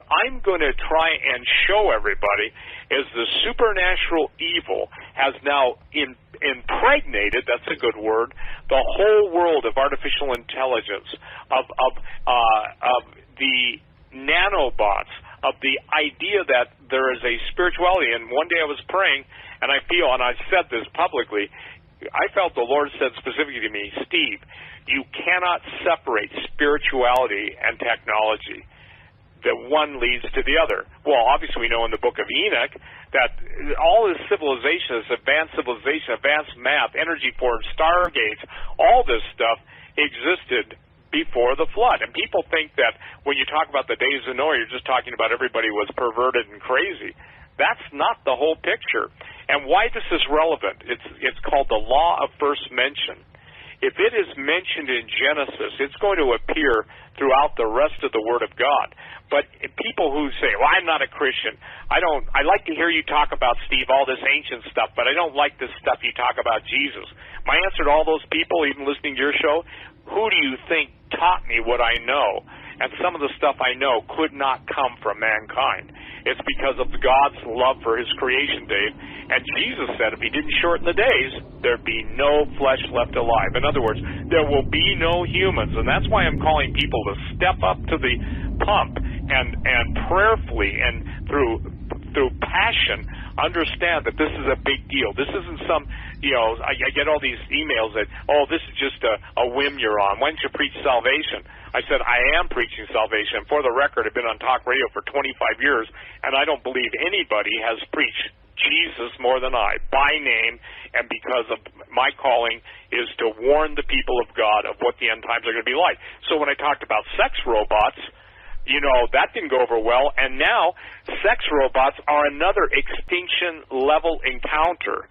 I'm going to try and show everybody is the supernatural evil has now impregnated, that's a good word, the whole world of artificial intelligence, of the nanobots, of the idea that there is a spirituality. And one day I was praying, and I feel, and I've said this publicly, I felt the Lord said specifically to me, Steve, you cannot separate spirituality and technology. The one leads to the other. Well, obviously we know in the book of Enoch that all this civilization, this advanced civilization, advanced math, energy forms, stargates, all this stuff existed before the flood. And people think that when you talk about the days of Noah, you're just talking about everybody was perverted and crazy. That's not the whole picture. And why this is relevant, it's called the law of first mention. If it is mentioned in Genesis, it's going to appear throughout the rest of the Word of God. But people who say, well, I'm not a Christian, I like to hear you talk about, Steve, all this ancient stuff, but I don't like this stuff you talk about Jesus. My answer to all those people, even listening to your show, who do you think taught me what I know? And some of the stuff I know could not come from mankind. It's because of God's love for His creation, Dave. And Jesus said if He didn't shorten the days, there'd be no flesh left alive. In other words, there will be no humans. And that's why I'm calling people to step up to the pump and prayerfully and through passion understand that this is a big deal. This isn't some, I get all these emails that, this is just a whim you're on. Why don't you preach salvation? I said, I am preaching salvation. For the record, I've been on talk radio for 25 years, and I don't believe anybody has preached Jesus more than I, by name, and because of my calling is to warn the people of God of what the end times are going to be like. So when I talked about sex robots, that didn't go over well, and now sex robots are another extinction-level encounter.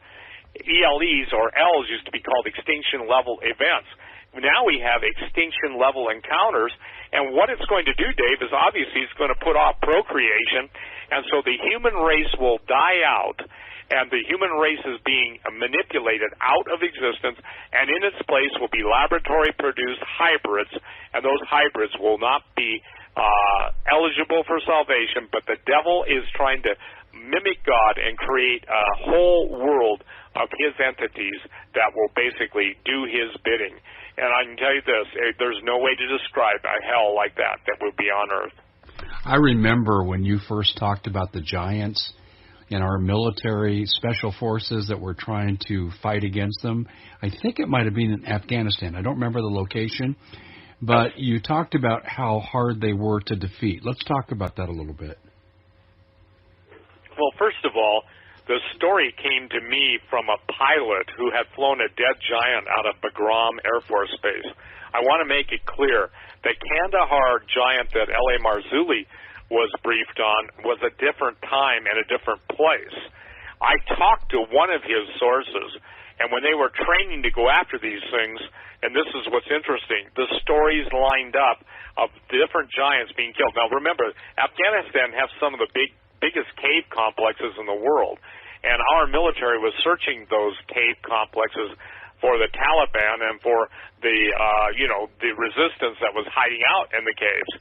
ELEs, or Ls, used to be called extinction-level events. Now we have extinction-level encounters, and what it's going to do, Dave, is obviously it's going to put off procreation, and so the human race will die out, and the human race is being manipulated out of existence, and in its place will be laboratory-produced hybrids, and those hybrids will not be eligible for salvation, but the devil is trying to mimic God and create a whole world of His entities that will basically do His bidding. And I can tell you this, there's no way to describe a hell like that would be on earth. I remember when you first talked about the giants in our military special forces that were trying to fight against them. I think it might have been in Afghanistan. I don't remember the location. But you talked about how hard they were to defeat. Let's talk about that a little bit. Well, first of all, the story came to me from a pilot who had flown a dead giant out of Bagram Air Force Base. I want to make it clear that Kandahar giant that L.A. Marzulli was briefed on was a different time and a different place. I talked to one of his sources, and when they were training to go after these things, and this is what's interesting, the stories lined up of different giants being killed. Now, remember, Afghanistan has some of the biggest cave complexes in the world, and our military was searching those cave complexes for the Taliban and for the resistance that was hiding out in the caves.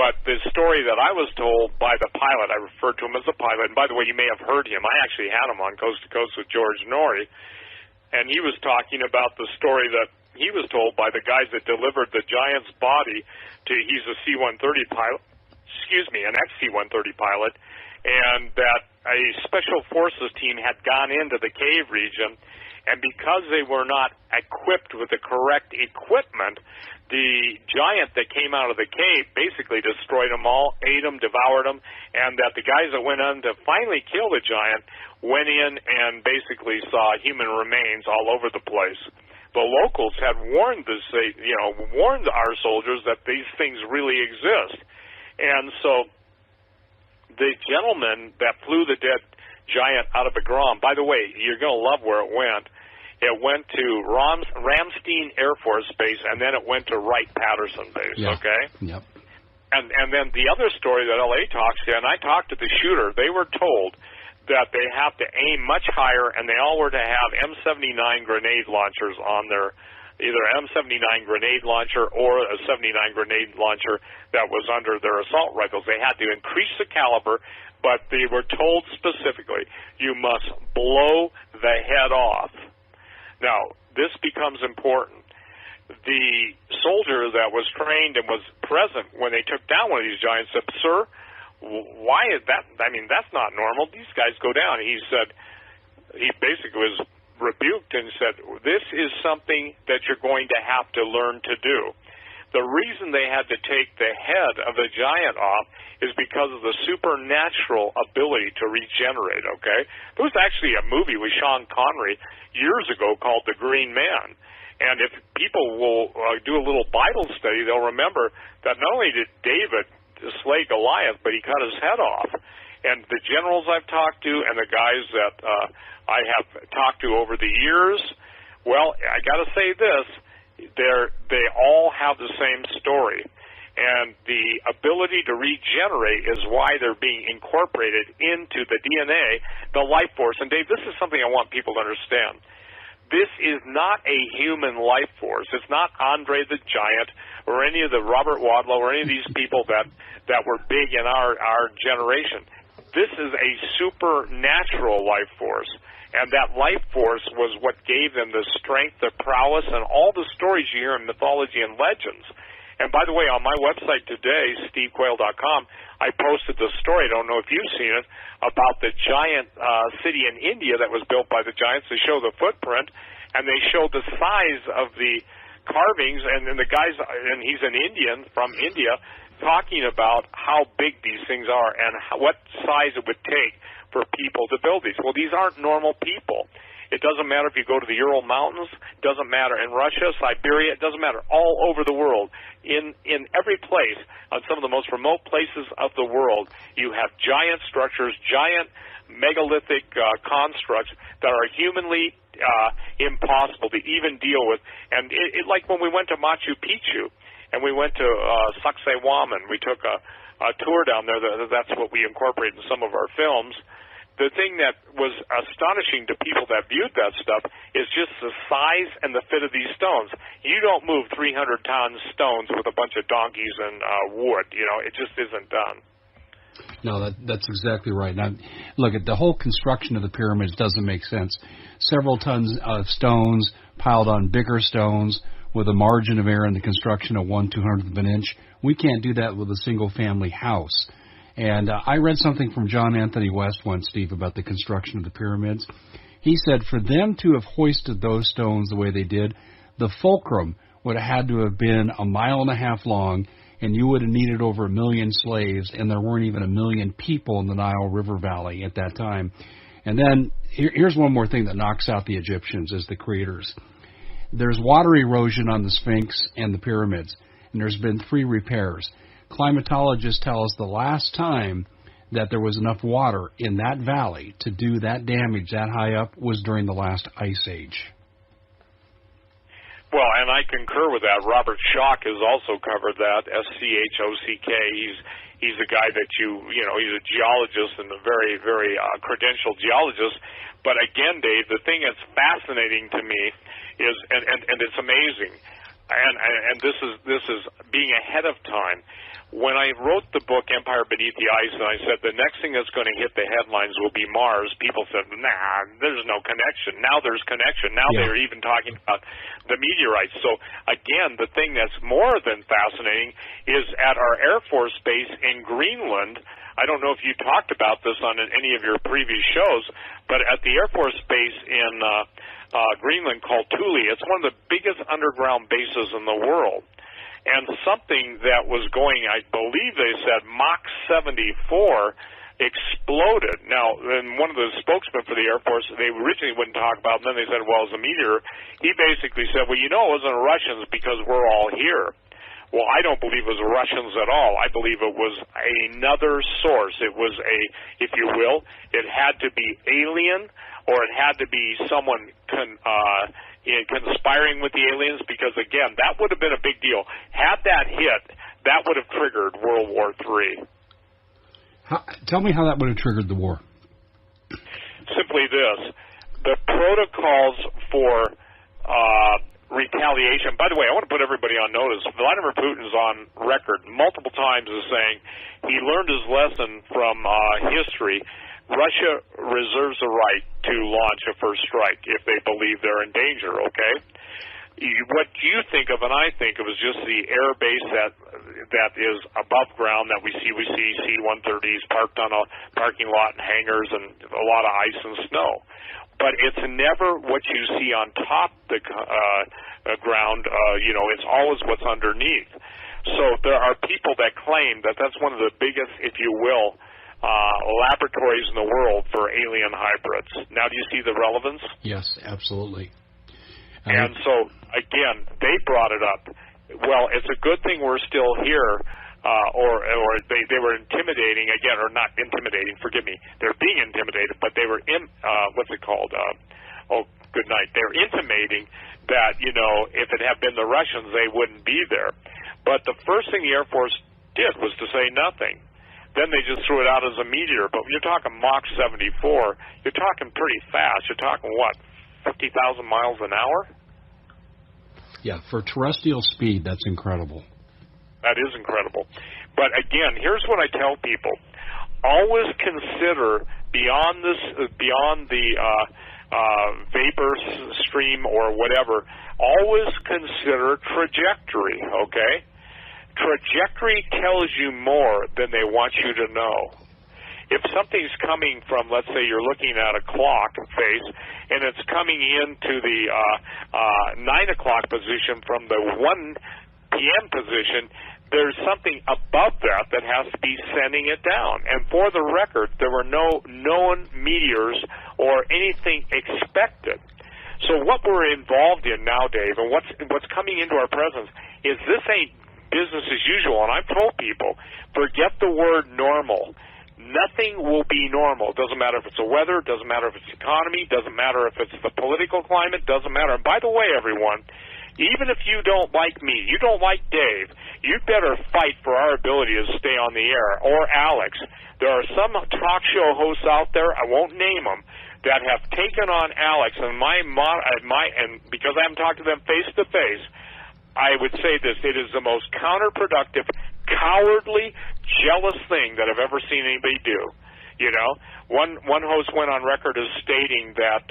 But the story that I was told by the pilot, I referred to him as a pilot, and by the way, you may have heard him. I actually had him on Coast to Coast with George Norrie, and he was talking about the story that he was told by the guys that delivered the giant's body to, he's a C-130 pilot, an ex-C-130 pilot, and that a special forces team had gone into the cave region, and because they were not equipped with the correct equipment, the giant that came out of the cave basically destroyed them all, ate them, devoured them, and that the guys that went on to finally kill the giant went in and basically saw human remains all over the place. The locals had warned warned our soldiers that these things really exist. And so the gentleman that flew the dead giant out of Bagram, by the way, you're going to love where it went. It went to Ramstein Air Force Base, and then it went to Wright-Patterson Base, okay? Yep. And then the other story that L.A. talks to, and I talked to the shooter, they were told that they have to aim much higher, and they all were to have M79 grenade launchers on their either an M79 grenade launcher or a 79 grenade launcher that was under their assault rifles. They had to increase the caliber, but they were told specifically, you must blow the head off. Now, this becomes important. The soldier that was trained and was present when they took down one of these giants said, "Sir, why is that? I mean, that's not normal. These guys go down." He said, he basically was rebuked and said, "This is something that you're going to have to learn to do." The reason they had to take the head of the giant off is because of the supernatural ability to regenerate, okay? There was actually a movie with Sean Connery years ago called The Green Man. And if people will do a little Bible study, they'll remember that not only did David slay Goliath, but he cut his head off. And the generals I've talked to and the guys that I have talked to over the years, well, I got to say this, they all have the same story. And the ability to regenerate is why they're being incorporated into the DNA, the life force. And Dave, this is something I want people to understand. This is not a human life force. It's not Andre the Giant or any of the Robert Wadlow or any of these people that were big in our generation. This is a supernatural life force, and that life force was what gave them the strength, the prowess, and all the stories you hear in mythology and legends. And by the way, on my website today, stevequayle.com, I posted the story, I don't know if you've seen it, about the giant city in India that was built by the giants. They show the footprint, and they show the size of the carvings, and then the guys, and he's an Indian from India, talking about how big these things are and what size it would take for people to build these. Well, these aren't normal people. It doesn't matter if you go to the Ural Mountains. It doesn't matter in Russia, Siberia. It doesn't matter. All over the world, in every place, on some of the most remote places of the world, you have giant structures, giant megalithic constructs that are humanly impossible to even deal with. And it like when we went to Machu Picchu and we went to Sacsayhuaman, we took a tour down there. That's what we incorporate in some of our films. The thing that was astonishing to people that viewed that stuff is just the size and the fit of these stones. You don't move 300-ton stones with a bunch of donkeys and wood. You know, it just isn't done. No, that's exactly right. Now, look, at the whole construction of the pyramids doesn't make sense. Several tons of stones piled on bigger stones with a margin of error in the construction of 1/200th of an inch. We can't do that with a single-family house. And I read something from John Anthony West once, Steve, about the construction of the pyramids. He said for them to have hoisted those stones the way they did, the fulcrum would have had to have been 1.5 miles long, and you would have needed over 1 million slaves, and there weren't even 1 million people in the Nile River Valley at that time. And then here's one more thing that knocks out the Egyptians as the creators. There's water erosion on the Sphinx and the pyramids, and there's been 3 repairs. Climatologists tell us the last time that there was enough water in that valley to do that damage that high up was during the last ice age. Well, and I concur with that. Robert Schock has also covered that, S-C-H-O-C-K. He's a guy that you know, he's a geologist and a very, very credentialed geologist. But again, Dave, the thing that's fascinating to me is, and it's amazing, and this is being ahead of time. When I wrote the book Empire Beneath the Ice, and I said the next thing that's going to hit the headlines will be Mars, people said, nah, there's no connection. Now there's connection. Now they're even talking about the meteorites. So, again, the thing that's more than fascinating is at our Air Force Base in Greenland. I don't know if you talked about this on any of your previous shows, but at the Air Force Base in Greenland called Thule, it's one of the biggest underground bases in the world. And something that was going, I believe they said, Mach 74 exploded. Now, then one of the spokesmen for the Air Force, they originally wouldn't talk about it, and then they said, well, it was a meteor. He basically said, well, you know it wasn't Russians because we're all here. Well, I don't believe it was Russians at all. I believe it was another source. It was if you will, it had to be alien, or it had to be someone conspiring with the aliens, because, again, that would have been a big deal. Had that hit, that would have triggered World War III. Tell me how that would have triggered the war. Simply this. The protocols for retaliation. By the way, I want to put everybody on notice. Vladimir Putin's on record multiple times as saying he learned his lesson from history. Russia reserves the right to launch a first strike if they believe they're in danger, okay? What you think of and I think of is just the air base that is above ground that we see. We see C-130s parked on a parking lot and hangars and a lot of ice and snow. But it's never what you see on top the ground. It's always what's underneath. So there are people that claim that that's one of the biggest, if you will, laboratories in the world for alien hybrids. Now, do you see the relevance? Yes, absolutely. And so, again, they brought it up. Well, it's a good thing we're still here, or they were intimidating, again, or not intimidating, forgive me. They're being intimidated, but they were, what's it called? Good night. They're intimating that, if it had been the Russians, they wouldn't be there. But the first thing the Air Force did was to say nothing. Then they just threw it out as a meteor. But when you're talking Mach 74, you're talking pretty fast. You're talking, 50,000 miles an hour? Yeah, for terrestrial speed, that's incredible. That is incredible. But again, here's what I tell people. Always consider beyond the vapor stream or whatever, always consider trajectory, okay? Trajectory tells you more than they want you to know. If something's coming from, let's say you're looking at a clock face, and it's coming into the 9 o'clock position from the 1 p.m. position, there's something above that has to be sending it down. And for the record, there were no known meteors or anything expected. So what we're involved in now, Dave, and what's coming into our presence is this ain't business as usual. And I've told people, forget the word normal. Nothing will be normal. Doesn't matter if it's the weather, doesn't matter if it's the economy, doesn't matter if it's the political climate, doesn't matter. And by the way, everyone, even if you don't like me, you don't like Dave, you'd better fight for our ability to stay on the air, or Alex. There are some talk show hosts out there, I won't name them, that have taken on Alex, and and because I haven't talked to them face to face, I would say this: it is the most counterproductive, cowardly, jealous thing that I've ever seen anybody do. One host went on record as stating that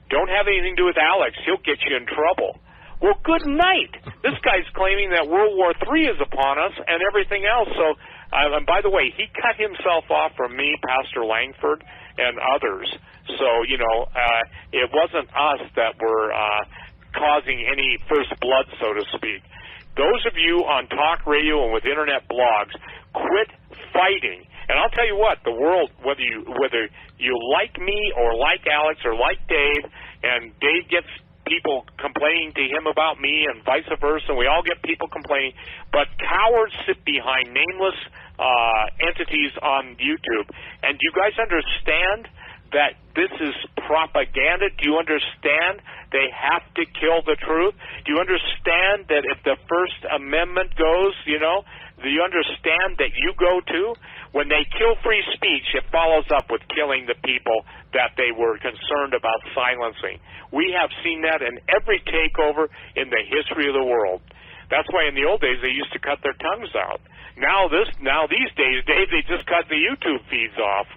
don't have anything to do with Alex; he'll get you in trouble. Well, good night. This guy's claiming that World War III is upon us and everything else. So, and by the way, he cut himself off from me, Pastor Langford, and others. So, it wasn't us that were causing any first blood, so to speak. Those of you on talk radio and with internet blogs, quit fighting. And I'll tell you what, the world, whether you like me or like Alex or like Dave, and Dave gets people complaining to him about me and vice versa, and we all get people complaining, but cowards sit behind nameless entities on YouTube. And do you guys understand that this is propaganda? Do you understand they have to kill the truth? Do you understand that if the First Amendment goes, do you understand that you go too? When they kill free speech, it follows up with killing the people that they were concerned about silencing. We have seen that in every takeover in the history of the world. That's why in the old days they used to cut their tongues out. Now these days, Dave, they just cut the YouTube feeds off.